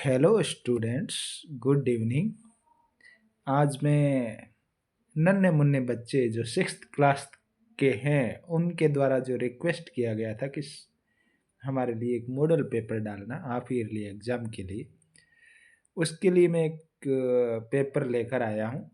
Hello students, good evening. आज मैं नन्हे मुन्ने बच्चे जो सिक्स्थ क्लास के हैं उनके द्वारा जो रिक्वेस्ट किया गया था कि हमारे लिए एक मॉडल पेपर डालना हाफ ईयरली एग्ज़ाम के लिए, उसके लिए मैं एक पेपर लेकर आया हूँ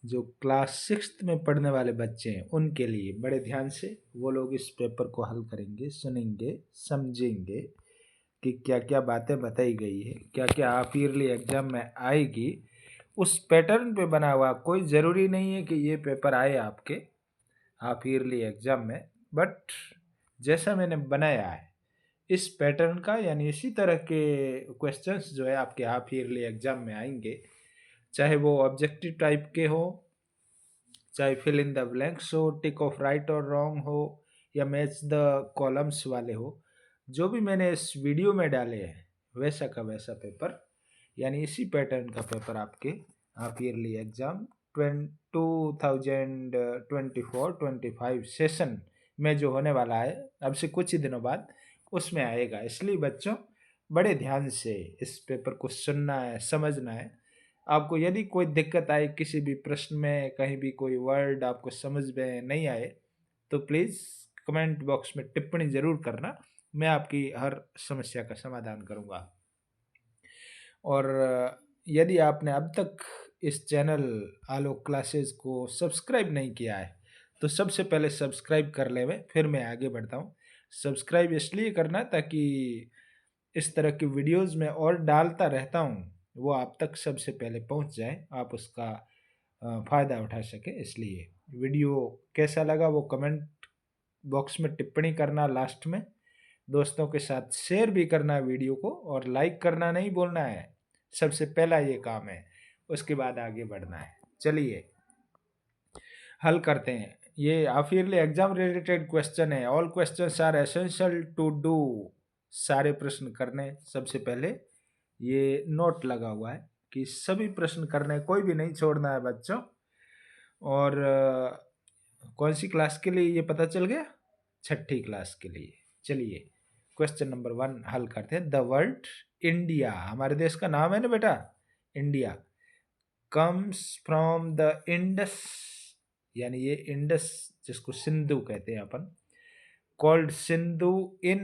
जो क्लास सिक्स्थ में पढ़ने वाले बच्चे हैं उनके लिए। बड़े ध्यान से वो लोग इस पेपर को हल करेंगे, सुनेंगे, समझेंगे कि क्या क्या बातें बताई गई है, क्या क्या हाफ ईयरली एग्ज़ाम में आएगी। उस पैटर्न पे बना हुआ, कोई ज़रूरी नहीं है कि ये पेपर आए आपके हाफ ईयरली एग्ज़ाम में, बट जैसा मैंने बनाया है इस पैटर्न का, यानी इसी तरह के क्वेश्चंस जो है आपके हाफ ईयरली एग्ज़ाम में आएंगे, चाहे वो ऑब्जेक्टिव टाइप के हो, चाहे फिल इन द ब्लैंक्स हो, टिक ऑफ राइट और रॉन्ग हो, या मैच द कॉलम्स वाले हो। जो भी मैंने इस वीडियो में डाले हैं वैसा का वैसा पेपर, यानी इसी पैटर्न का पेपर आपके हाफ ईयरली एग्ज़ाम 2024-25 सेशन में जो होने वाला है अब से कुछ ही दिनों बाद, उसमें आएगा। इसलिए बच्चों बड़े ध्यान से इस पेपर को सुनना है, समझना है। आपको यदि कोई दिक्कत आए किसी भी प्रश्न में, कहीं भी कोई वर्ड आपको समझ में नहीं आए, तो प्लीज़ कमेंट बॉक्स में टिप्पणी ज़रूर करना। मैं आपकी हर समस्या का समाधान करूँगा। और यदि आपने अब तक इस चैनल आलोक क्लासेस को सब्सक्राइब नहीं किया है तो सबसे पहले सब्सक्राइब कर लें, फिर मैं आगे बढ़ता हूँ। सब्सक्राइब इसलिए करना ताकि इस तरह की वीडियोस में और डालता रहता हूँ वो आप तक सबसे पहले पहुँच जाए, आप उसका फ़ायदा उठा सके। इसलिए वीडियो कैसा लगा वो कमेंट बॉक्स में टिप्पणी करना, लास्ट में दोस्तों के साथ शेयर भी करना वीडियो को, और लाइक करना नहीं बोलना है, सबसे पहला ये काम है, उसके बाद आगे बढ़ना है। चलिए हल करते हैं। ये half yearly exam related question है। All questions are essential to do. सारे प्रश्न करने, सबसे पहले ये नोट लगा हुआ है कि सभी प्रश्न करने, कोई भी नहीं छोड़ना है बच्चों। और कौन सी क्लास के लिए ये पता चल गया? छठी क्लास के लिए। चलिए क्वेश्चन नंबर 1 हल करते हैं। द वर्ड इंडिया, हमारे देश का नाम है ना बेटा, India, comes from the Indus, यानी ये इंडस जिसको सिंधु कहते हैं अपन, कॉल्ड सिंधु इन,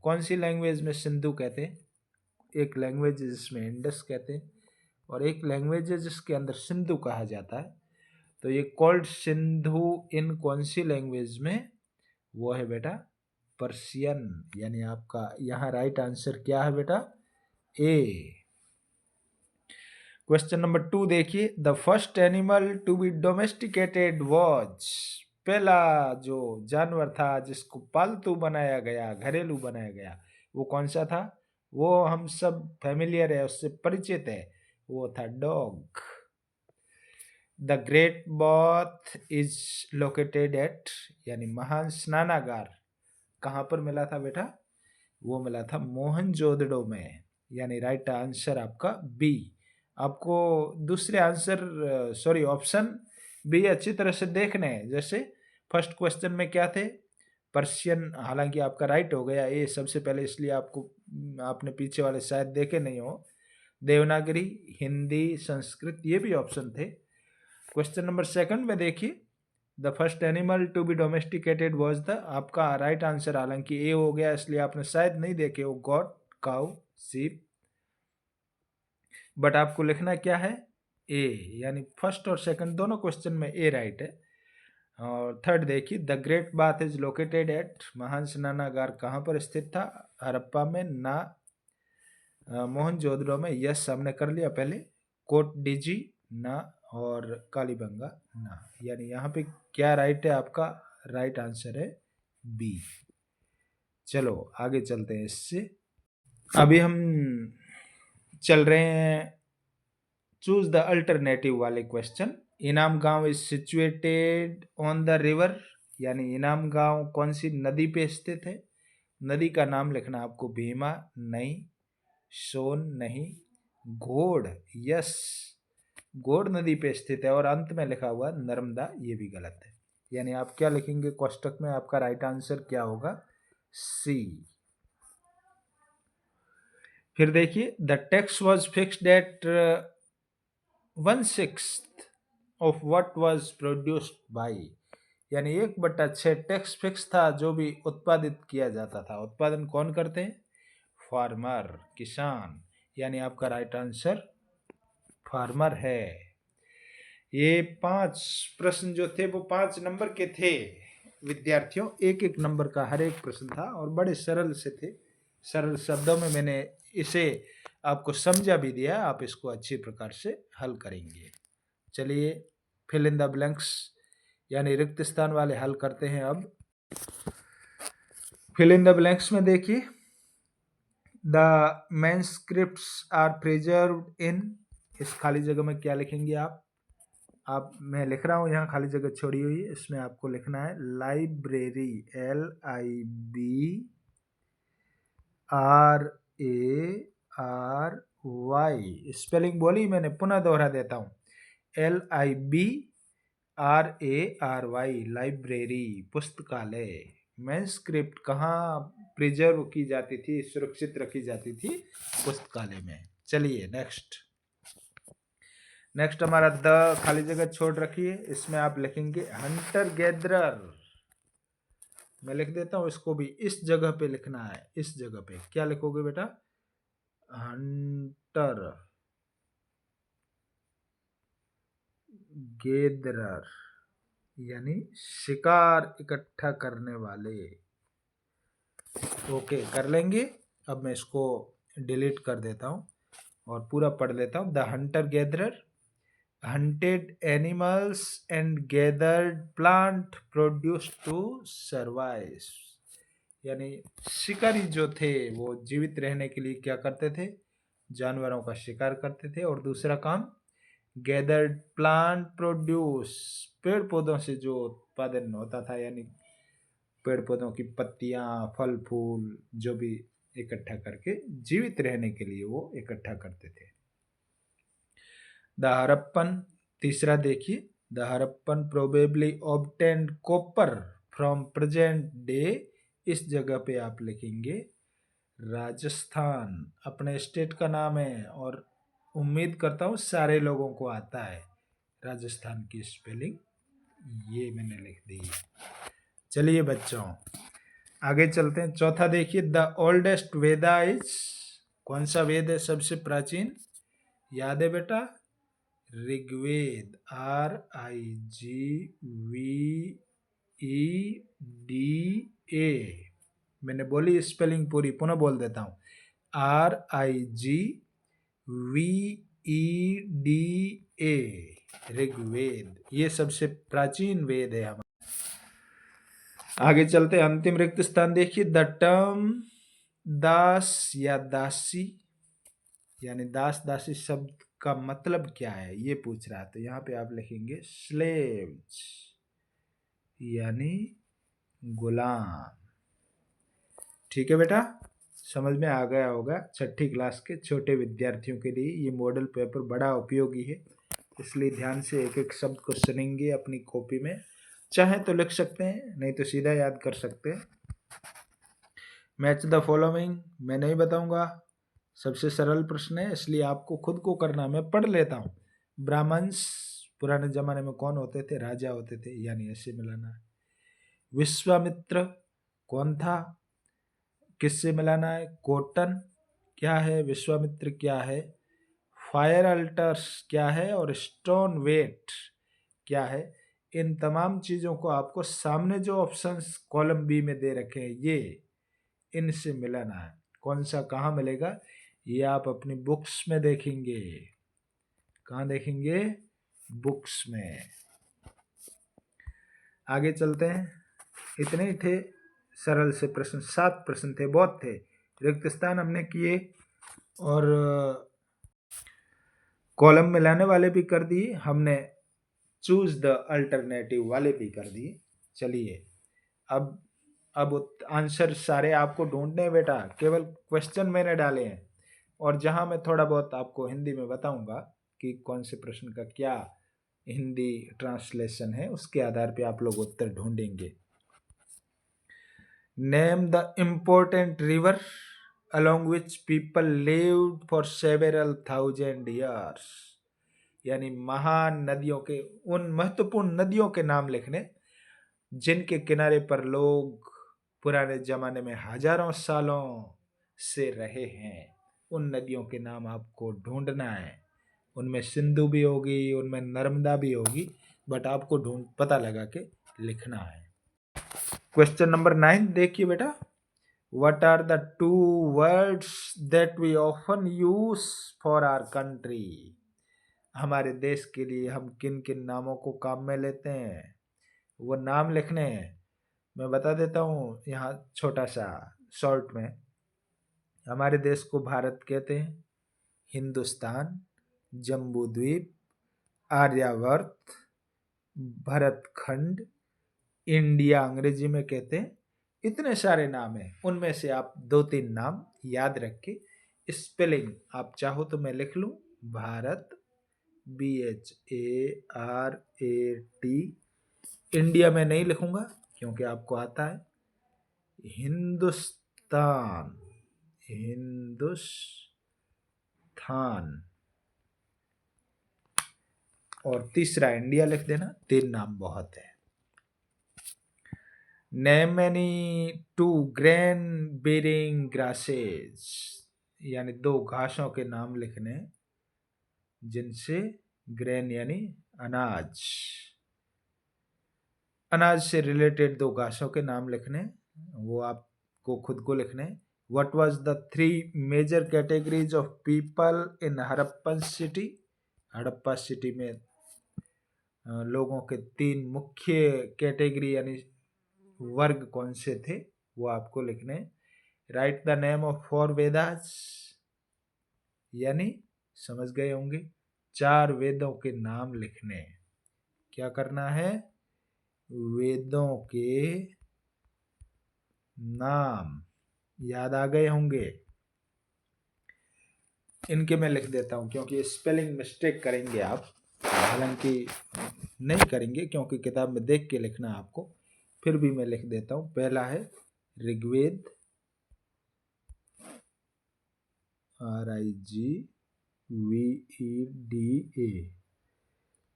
कौन सी लैंग्वेज में सिंधु कहते हैं? एक लैंग्वेज है जिसमें इंडस कहते हैं और एक लैंग्वेज है जिसके अंदर सिंधु कहा जाता है। तो ये कॉल्ड सिंधु इन कौन सी लैंग्वेज में? वो है बेटा पर्शियन। यानी आपका यहाँ राइट आंसर क्या है बेटा? ए। क्वेश्चन नंबर 2 देखिए। The first animal to be domesticated was, पहला जो जानवर था जिसको पालतू बनाया गया, घरेलू बनाया गया, वो कौन सा था? वो हम सब फैमिलियर है, उससे परिचित है, वो था dog. The great bath is located at, यानी महान स्नानागार कहाँ पर मिला था बेटा? वो मिला था मोहनजोदड़ो में। यानी राइट आंसर आपका बी। आपको दूसरे आंसर, सॉरी, ऑप्शन बी अच्छी तरह से देखने हैं। जैसे फर्स्ट क्वेश्चन में क्या थे? पर्शियन, हालांकि आपका राइट हो गया ए सबसे पहले, इसलिए आपको, आपने पीछे वाले शायद देखे नहीं हो। देवनागरी, हिंदी, संस्कृत, ये भी ऑप्शन थे। क्वेश्चन नंबर 2 में देखिए। The first animal to be domesticated was the, आपका राइट आंसर हालांकि ए हो गया, इसलिए आपने शायद नहीं देखे हो, गॉट, काउ, सीप, बट आपको लिखना क्या है? ए। यानी फर्स्ट और सेकंड दोनों क्वेश्चन में ए राइट है। और थर्ड देखिए। The great bath is located at, महान स्नानागार कहाँ पर स्थित था? हड़प्पा में ना मोहनजोदड़ो में। यस हमने कर लिया पहले। कोट डीजी ना, और कालीबंगा ना। यानी यहाँ पे क्या राइट है आपका? राइट आंसर है बी। चलो आगे चलते हैं इससे। अभी हम चल रहे हैं चूज द अल्टरनेटिव वाले क्वेश्चन। इनाम गांव is situated on the river, यानी इनाम गांव कौन सी नदी पे स्थित है? नदी का नाम लिखना आपको। भीमा नहीं, सोन नहीं, घोड़, यस, घोड़ नदी पे स्थित है, और अंत में लिखा हुआ नर्मदा, ये भी गलत है। यानी आप क्या लिखेंगे कोष्टक में? आपका राइट आंसर क्या होगा? सी। फिर देखिए, the tax was fixed at 1/6 of what was produced by, यानी 1/6 टैक्स फिक्स था जो भी उत्पादित किया जाता था। उत्पादन कौन करते हैं? फार्मर, किसान। यानी आपका राइट आंसर फार्मर है। ये 5 प्रश्न जो थे वो 5 नंबर के थे विद्यार्थियों, एक एक नंबर का हर एक प्रश्न था और बड़े सरल से थे। सरल शब्दों में मैंने इसे आपको समझा भी दिया, आप इसको अच्छी प्रकार से हल करेंगे। चलिए, फिल इन द ब्लैंक्स यानी रिक्त स्थान वाले हल करते हैं। अब फिल इन द ब्लैंक्स में देखिए, द मैनस्क्रिप्ट्स आर प्रिजर्व्ड इन, इस खाली जगह में क्या लिखेंगे आप मैं लिख रहा हूँ यहाँ खाली जगह छोड़ी हुई है, इसमें आपको लिखना है लाइब्रेरी, LIBRARY। स्पेलिंग बोली मैंने, पुनः दोहरा देता हूँ, LIBRARY, लाइब्रेरी, पुस्तकालय। मैनस्क्रिप्ट कहाँ प्रिजर्व की जाती थी, सुरक्षित रखी जाती थी? पुस्तकालय में। चलिए नेक्स्ट हमारा द खाली जगह छोड़ रखिए, इसमें आप लिखेंगे हंटर गैदरर। मैं लिख देता हूँ इसको भी, इस जगह पे लिखना है। इस जगह पे क्या लिखोगे बेटा? हंटर गैदरर, यानी शिकार इकट्ठा करने वाले। ओके, कर लेंगे। अब मैं इसको डिलीट कर देता हूँ और पूरा पढ़ लेता हूँ। The Hunter gatherer hunted animals and gathered plant produce to survive, यानी शिकारी जो थे वो जीवित रहने के लिए क्या करते थे? जानवरों का शिकार करते थे। और दूसरा काम, गैदर्ड प्लांट प्रोड्यूस, पेड़ पौधों से जो उत्पादन होता था, यानी पेड़ पौधों की पत्तियां, फल फूल जो भी इकट्ठा करके जीवित रहने के लिए वो इकट्ठा करते थे। द हरप्पन, तीसरा देखिए, the Harappan probably obtained copper from present day, इस जगह पे आप लिखेंगे राजस्थान, अपने स्टेट का नाम है और उम्मीद करता हूँ सारे लोगों को आता है राजस्थान की स्पेलिंग, ये मैंने लिख दी। चलिए बच्चों आगे चलते हैं। चौथा देखिए, द ओल्डेस्ट वेदा इज, कौन सा वेद है सबसे प्राचीन? याद है बेटा? ऋग्वेद, RIGVEDA। मैंने बोली स्पेलिंग पूरी, पुनः बोल देता हूँ, RIGVEDA, ऋग्वेद। ये सबसे प्राचीन वेद है हमारा। आगे चलते, अंतिम रिक्त स्थान देखिए, द टर्म दास या दासी, यानी दास दासी शब्द का मतलब क्या है ये पूछ रहा है। तो यहाँ पे आप लिखेंगे स्लेव्स, यानी गुलाम। ठीक है बेटा, समझ में आ गया होगा। छठी क्लास के छोटे विद्यार्थियों के लिए ये मॉडल पेपर बड़ा उपयोगी है, इसलिए ध्यान से एक एक शब्द को सुनेंगे अपनी कॉपी में। चाहे तो लिख सकते हैं, नहीं तो सीधा याद कर सकते हैं। मैच द फॉलोइंग मैं नहीं बताऊंगा, सबसे सरल प्रश्न है इसलिए आपको खुद को करना। मैं पढ़ लेता हूँ। ब्राह्मण्स पुराने जमाने में कौन होते थे? राजा होते थे, यानी ऐसे मिलाना है। विश्वामित्र कौन था? किससे मिलाना है? कॉटन क्या है? विश्वामित्र क्या है? फायर अल्टर्स क्या है? और स्टोन वेट क्या है? इन तमाम चीज़ों को आपको सामने जो ऑप्शंस कॉलम बी में दे रखे हैं ये, इनसे मिलाना है। कौन सा कहाँ मिलेगा ये आप अपनी बुक्स में देखेंगे। कहाँ देखेंगे? बुक्स में। आगे चलते हैं। इतने ही थे सरल से प्रश्न, 7 प्रश्न थे, बहुत थे। रिक्त स्थान हमने किए और कॉलम मिलाने वाले भी कर दिए हमने, चूज द अल्टरनेटिव वाले भी कर दिए। चलिए अब आंसर सारे आपको ढूंढने हैं बेटा, केवल क्वेश्चन मैंने डाले हैं और जहां मैं थोड़ा बहुत आपको हिंदी में बताऊंगा कि कौन से प्रश्न का क्या हिंदी ट्रांसलेशन है, उसके आधार पे आप लोग उत्तर ढूंढेंगे। Name the important river, along which people lived for several thousand years। यानी महान नदियों के, उन महत्वपूर्ण नदियों के नाम लिखने जिनके किनारे पर लोग पुराने जमाने में हजारों सालों से रहे हैं। उन नदियों के नाम आपको ढूंढना है। उनमें सिंधु भी होगी, उनमें नर्मदा भी होगी, बट आपको ढूंढ पता लगा के लिखना है। क्वेश्चन नंबर 9 देखिए बेटा। What are the two words that we often use for our country? हमारे देश के लिए हम किन किन नामों को काम में लेते हैं, वो नाम लिखने हैं। मैं बता देता हूँ यहाँ छोटा सा शॉर्ट में। हमारे देश को भारत कहते हैं, हिंदुस्तान, जम्बू द्वीप, आर्यावर्त, भरतखंड, इंडिया अंग्रेजी में कहते हैं। इतने सारे नाम हैं, उनमें से आप 2-3 नाम याद रख के स्पेलिंग आप चाहो तो मैं लिख लूं। भारत, BHARAT। इंडिया में नहीं लिखूंगा क्योंकि आपको आता है। हिंदुस्तान, हिंदुस्तान, और तीसरा इंडिया लिख देना। 3 नाम बहुत है। Name any two grain bearing grasses, यानी 2 घासों के नाम लिखने जिनसे ग्रेन यानी अनाज, अनाज से रिलेटेड 2 घासों के नाम लिखने, वो आपको खुद को लिखने। What was the 3 major categories of people in Harappan city? Harappa city में लोगों के 3 मुख्य कैटेगरी यानी वर्ग कौन से थे, वो आपको लिखने। Right the name of 4 Vedas, यानी समझ गए होंगे 4 वेदों के नाम लिखने। क्या करना है? वेदों के नाम याद आ गए होंगे। इनके मैं लिख देता हूं क्योंकि स्पेलिंग मिस्टेक करेंगे आप, हालांकि नहीं करेंगे क्योंकि किताब में देख के लिखना आपको, फिर भी मैं लिख देता हूं। पहला है Rigveda, RIGVEDA,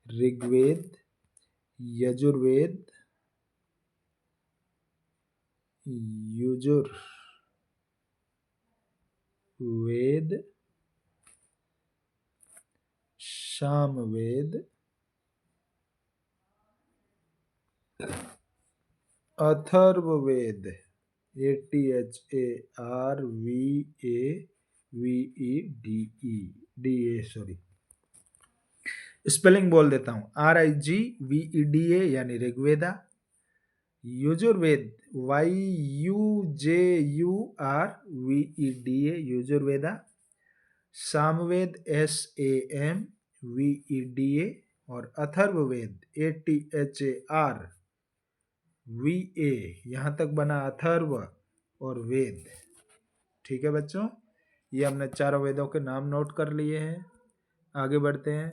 Rigveda, Yajurveda, Yajurveda, Samaveda, Atharvaveda, ATHARVAVEDA। Spelling बोल देता हूं। RIGVEDA यानी ऋग्वेदा, यजुर्वेद YUJURVEDA यजुर्वेदा, सामवेद SAMVEDA, और अथर्ववेद ATHARVA। यहाँ तक बना अथर्व और वेद। ठीक है बच्चों, ये हमने 4 वेदों के नाम नोट कर लिए हैं। आगे बढ़ते हैं।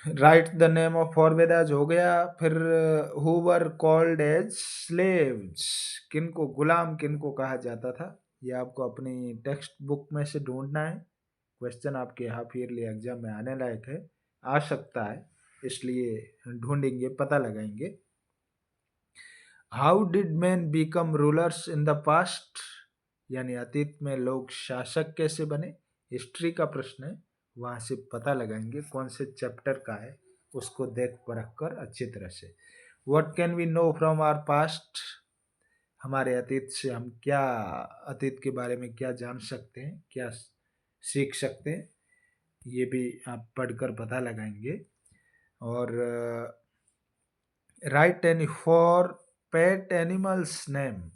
Right the name of 4 Vedas हो गया। फिर who were called as slaves, किनको गुलाम किनको कहा जाता था, ये आपको अपनी टेक्स्ट बुक में से ढूंढना है। क्वेश्चन आपके हाफ ईयरली एग्जाम में आने लायक है, आ सकता है, इसलिए ढूंढेंगे, पता लगाएंगे। How did man become rulers in the past, यानी अतीत में लोग शासक कैसे बने, हिस्ट्री का प्रश्न है, वहां से पता लगाएंगे कौन से चैप्टर का है, उसको देख परख कर अच्छी तरह से। What can we know from our past, हमारे अतीत से हम क्या, अतीत के बारे में क्या जान सकते हैं, क्या सीख सकते हैं, ये भी आप पढ़कर पता लगाएंगे। और right any 4 pet animals name,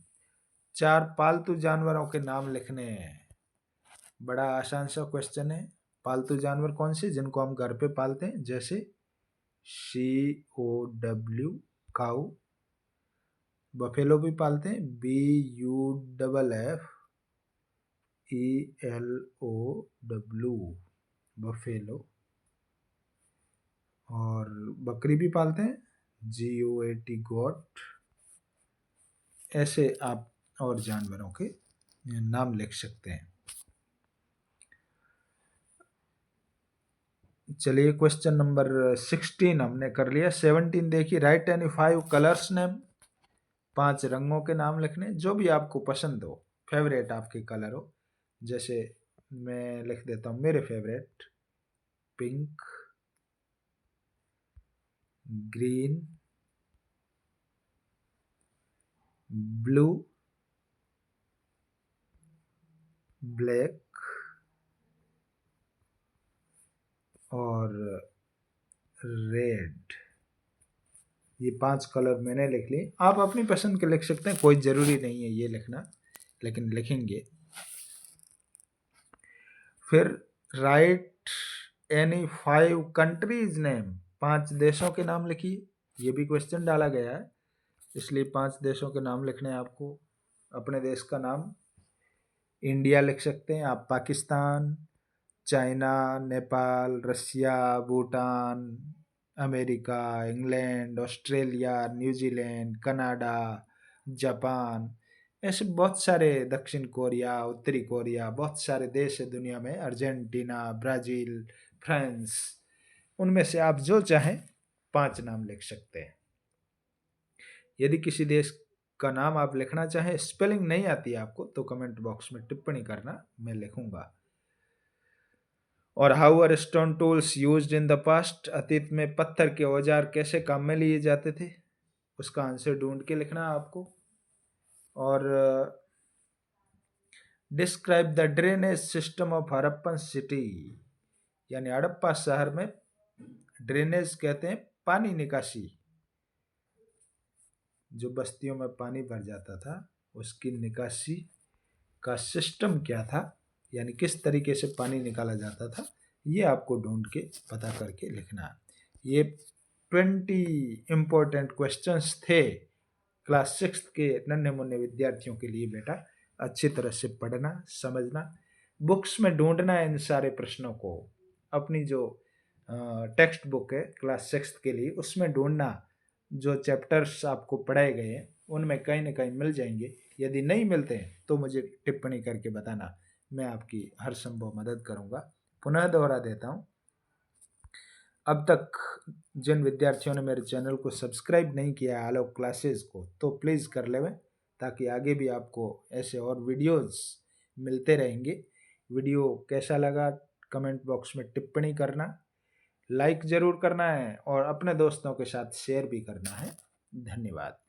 4 पालतू जानवरों के नाम लिखने हैं। बड़ा आसान सा क्वेश्चन है। पालतू जानवर कौन से, जिनको हम घर पे पालते हैं, जैसे COW काऊ, बफेलो भी पालते हैं, BUFFELOW बफेलो, और बकरी भी पालते हैं, GOAT गोट। ऐसे आप और जानवरों के नाम लिख सकते हैं। चलिए क्वेश्चन नंबर 16 हमने कर लिया। 17 देखिए, राइट एनी 5 कलर्स नेम, 5 रंगों के नाम लिखने जो भी आपको पसंद हो, फेवरेट आपके कलर हो। जैसे मैं लिख देता हूँ मेरे favourite, pink, green, blue, black और रेड। ये 5 कलर मैंने लिख ली। आप अपनी पसंद के लिख सकते हैं, कोई ज़रूरी नहीं है ये लिखना, लेकिन लिखेंगे। फिर राइट एनी 5 कंट्रीज नेम, 5 देशों के नाम लिखिए। ये भी क्वेश्चन डाला गया है, इसलिए 5 देशों के नाम लिखने हैं आपको। अपने देश का नाम इंडिया लिख सकते हैं आप, Pakistan, China, Nepal, Russia, Bhutan, America, England, Australia, New Zealand, Canada, Japan, ऐसे बहुत सारे, दक्षिण कोरिया, उत्तरी कोरिया, बहुत सारे देश है दुनिया में, अर्जेंटीना, ब्राज़ील, फ्रांस। उनमें से आप जो चाहें 5 नाम लिख सकते हैं। यदि किसी देश का नाम आप लिखना चाहें, स्पेलिंग नहीं आती है आपको, तो कमेंट बॉक्स में टिप्पणी करना, मैं लिखूंगा। और how are stone tools used in the past, अतीत में पत्थर के औजार कैसे काम में लिए जाते थे, उसका आंसर ढूंढ के लिखना आपको। और describe the drainage system of Harappan city, यानी हड़प्पा शहर में ड्रेनेज कहते हैं पानी निकासी, जो बस्तियों में पानी भर जाता था उसकी निकासी का सिस्टम क्या था, यानी किस तरीके से पानी निकाला जाता था, ये आपको ढूंढ के पता करके लिखना। ये 20 इम्पोर्टेंट क्वेश्चंस थे क्लास 6 के नन्हे मुन्ने विद्यार्थियों के लिए। बेटा अच्छी तरह से पढ़ना, समझना, बुक्स में ढूंढना है इन सारे प्रश्नों को। अपनी जो टेक्स्ट बुक है क्लास 6 के लिए, उसमें ढूंढना, जो चैप्टर्स आपको पढ़ाए गए हैं उनमें कहीं ना कहीं मिल जाएंगे। यदि नहीं मिलते हैं तो मुझे टिप्पणी करके बताना, मैं आपकी हर संभव मदद करूंगा। पुनः दोहरा देता हूं, अब तक जिन विद्यार्थियों ने मेरे चैनल को सब्सक्राइब नहीं किया है आलोक क्लासेस को, तो प्लीज़ कर लेवें, ताकि आगे भी आपको ऐसे और वीडियोस मिलते रहेंगे। वीडियो कैसा लगा कमेंट बॉक्स में टिप्पणी करना, लाइक ज़रूर करना है और अपने दोस्तों के साथ शेयर भी करना है। धन्यवाद।